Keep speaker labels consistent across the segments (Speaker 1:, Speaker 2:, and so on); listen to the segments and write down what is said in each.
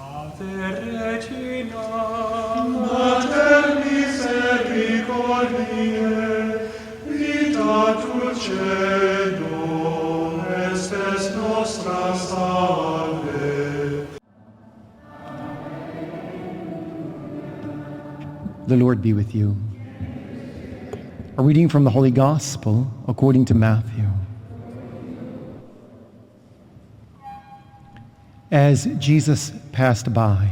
Speaker 1: Ave Regina, Mater misericordiae, vita dulcedo, estes nostra salve.
Speaker 2: The Lord be with you. A reading from the Holy Gospel according to Matthew. As Jesus passed by,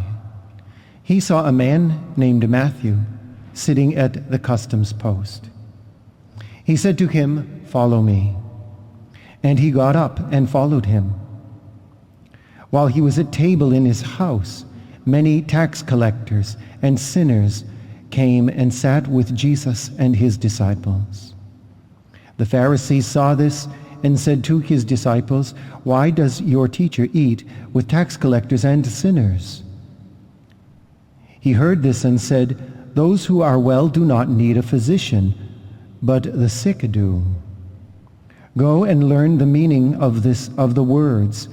Speaker 2: he saw a man named Matthew sitting at the customs post. He said to him, "Follow me." And he got up and followed him. While he was at table in his house, many tax collectors and sinners came and sat with Jesus and his disciples. The Pharisees saw this and said to his disciples, "Why does your teacher eat with tax collectors and sinners?" He heard this and said, "Those who are well do not need a physician, but the sick do. Go and learn the meaning of the words,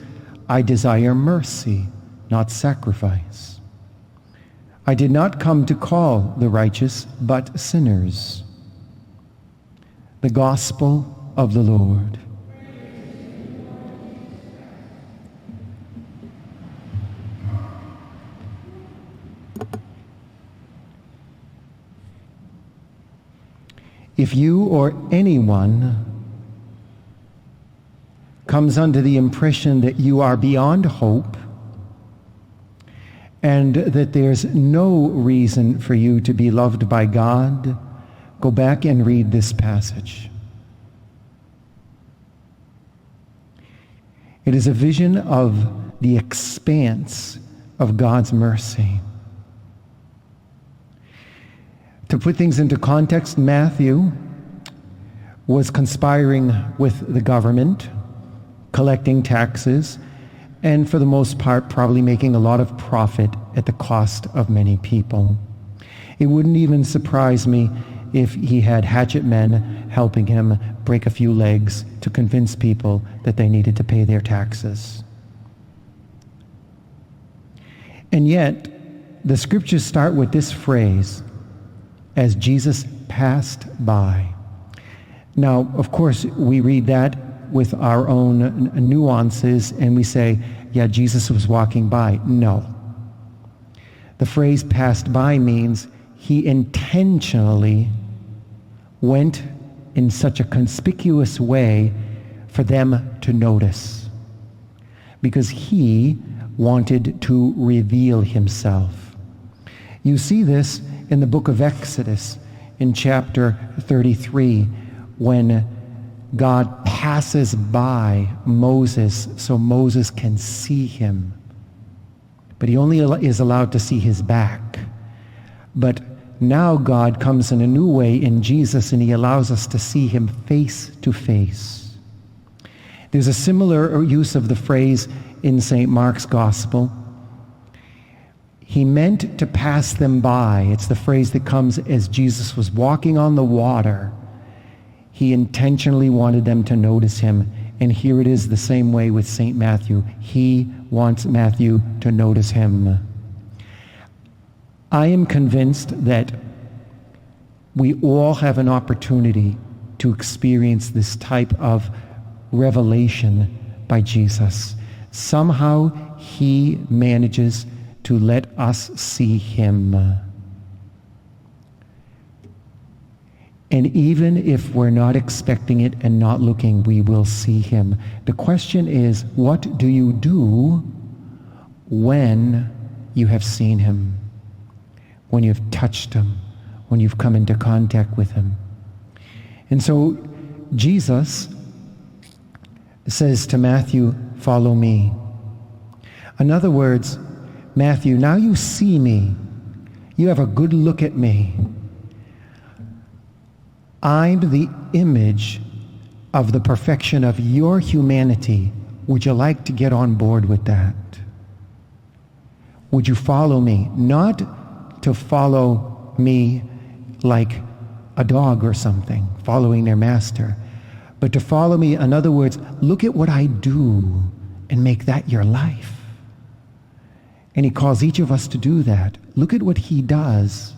Speaker 2: 'I desire mercy, not sacrifice.' I did not come to call the righteous, but sinners." The Gospel of the Lord. If you or anyone comes under the impression that you are beyond hope and that there's no reason for you to be loved by God, go back and read this passage. It is a vision of the expanse of God's mercy. To put things into context, Matthew was conspiring with the government, collecting taxes, and for the most part probably making a lot of profit at the cost of many people. It wouldn't even surprise me if he had hatchet men helping him break a few legs to convince people that they needed to pay their taxes. And yet, the scriptures start with this phrase, "As Jesus passed by." Now, of course, we read that with our own nuances and we say, yeah, Jesus was walking by. No. The phrase passed by means he intentionally went in such a conspicuous way for them to notice, because he wanted to reveal himself. You see this in the book of Exodus, in chapter 33, when God passes by Moses so Moses can see him. But he only is allowed to see his back. But now God comes in a new way in Jesus, and he allows us to see him face to face. There's a similar use of the phrase in St. Mark's Gospel. He meant to pass them by. It's the phrase that comes as Jesus was walking on the water. He intentionally wanted them to notice him. And here it is the same way with St. Matthew. He wants Matthew to notice him. I am convinced that we all have an opportunity to experience this type of revelation by Jesus. Somehow he manages to let us see him. And even if we're not expecting it and not looking, we will see him. The question is, what do you do when you have seen him? When you've touched him? When you've come into contact with him? And so Jesus says to Matthew, "Follow me." In other words, Matthew, now you see me. You have a good look at me. I'm the image of the perfection of your humanity. Would you like to get on board with that? Would you follow me? Not to follow me like a dog or something, following their master, but to follow me, in other words, look at what I do and make that your life. And he calls each of us to do that. Look at what he does.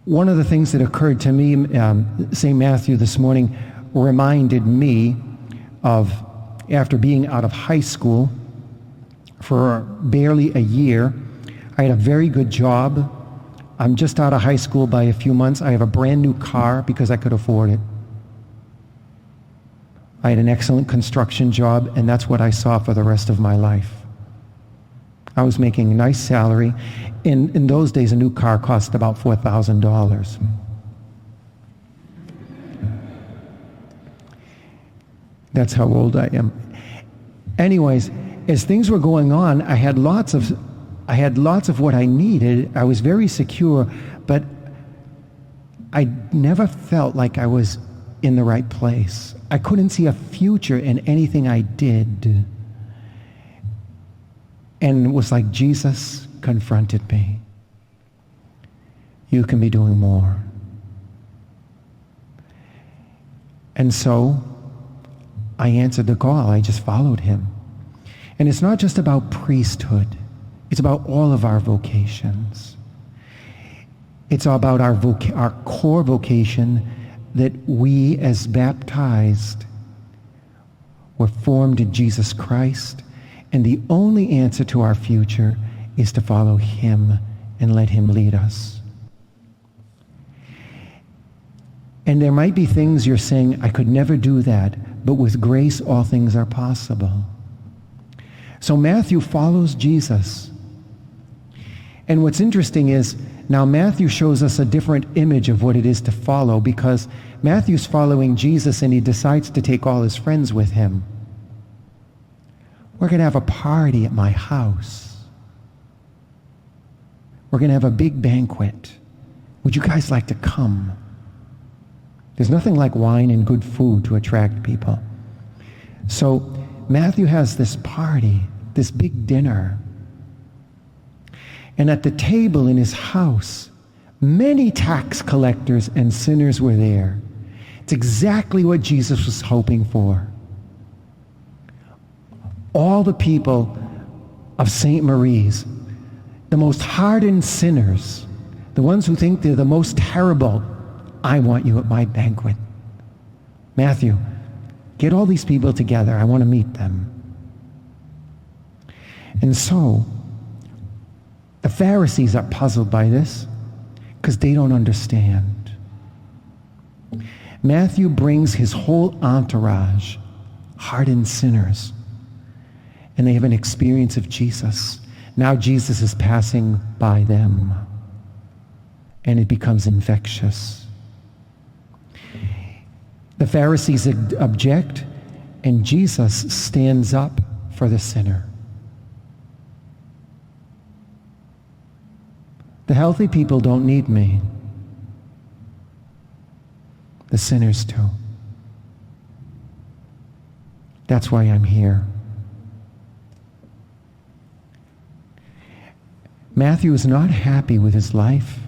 Speaker 2: One of the things that occurred to me, St. Matthew this morning reminded me of after being out of high school for barely a year. I had a very good job. I'm just out of high school by a few months. I have a brand new car because I could afford it. I had an excellent construction job, and that's what I saw for the rest of my life. I was making a nice salary. In those days, a new car cost about $4,000. That's how old I am. Anyways, as things were going on, I had lots of what I needed. I was very secure, but I never felt like I was in the right place. I couldn't see a future in anything I did. And it was like Jesus confronted me. You can be doing more. And so I answered the call. I just followed him. And it's not just about priesthood. It's about all of our vocations. It's about our core vocation, that we as baptized were formed in Jesus Christ, and the only answer to our future is to follow him and let him lead us. And there might be things you're saying, I could never do that, but with grace all things are possible. So Matthew follows Jesus. And what's interesting is, now Matthew shows us a different image of what it is to follow, because Matthew's following Jesus and he decides to take all his friends with him. We're going to have a party at my house. We're going to have a big banquet. Would you guys like to come? There's nothing like wine and good food to attract people. So Matthew has this party, this big dinner. And at the table in his house, many tax collectors and sinners were there. It's exactly what Jesus was hoping for. All the people of St. Marie's, the most hardened sinners, the ones who think they're the most terrible, I want you at my banquet. Matthew, get all these people together. I want to meet them. And so, the Pharisees are puzzled by this because they don't understand. Matthew brings his whole entourage, hardened sinners, and they have an experience of Jesus. Now Jesus is passing by them, and it becomes infectious. The Pharisees object, and Jesus stands up for the sinner. The healthy people don't need me. The sinners do. That's why I'm here. Matthew is not happy with his life,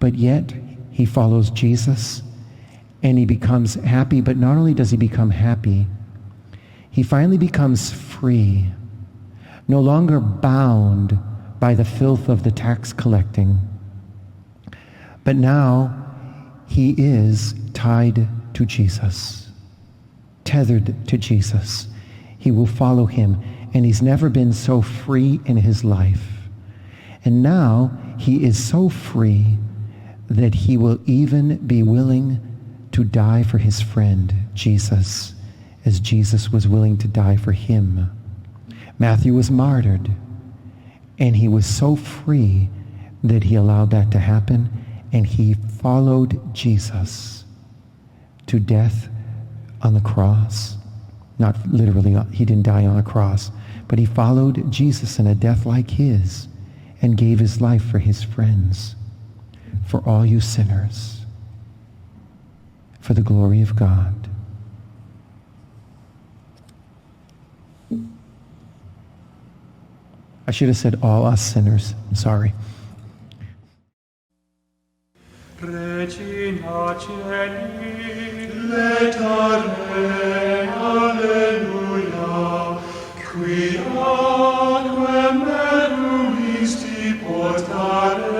Speaker 2: but yet he follows Jesus and he becomes happy. But not only does he become happy, he finally becomes free, no longer bound by the filth of the tax collecting. But now he is tied to Jesus, tethered to Jesus. He will follow him, and he's never been so free in his life. And now he is so free that he will even be willing to die for his friend, Jesus, as Jesus was willing to die for him. Matthew was martyred, and he was so free that he allowed that to happen, and he followed Jesus to death on the cross. Not literally, he didn't die on a cross, but he followed Jesus in a death like his and gave his life for his friends, for all you sinners, for the glory of God. I should have said all us sinners. I'm sorry.
Speaker 1: Regina Celi, letare, alleluia, qui ad immortale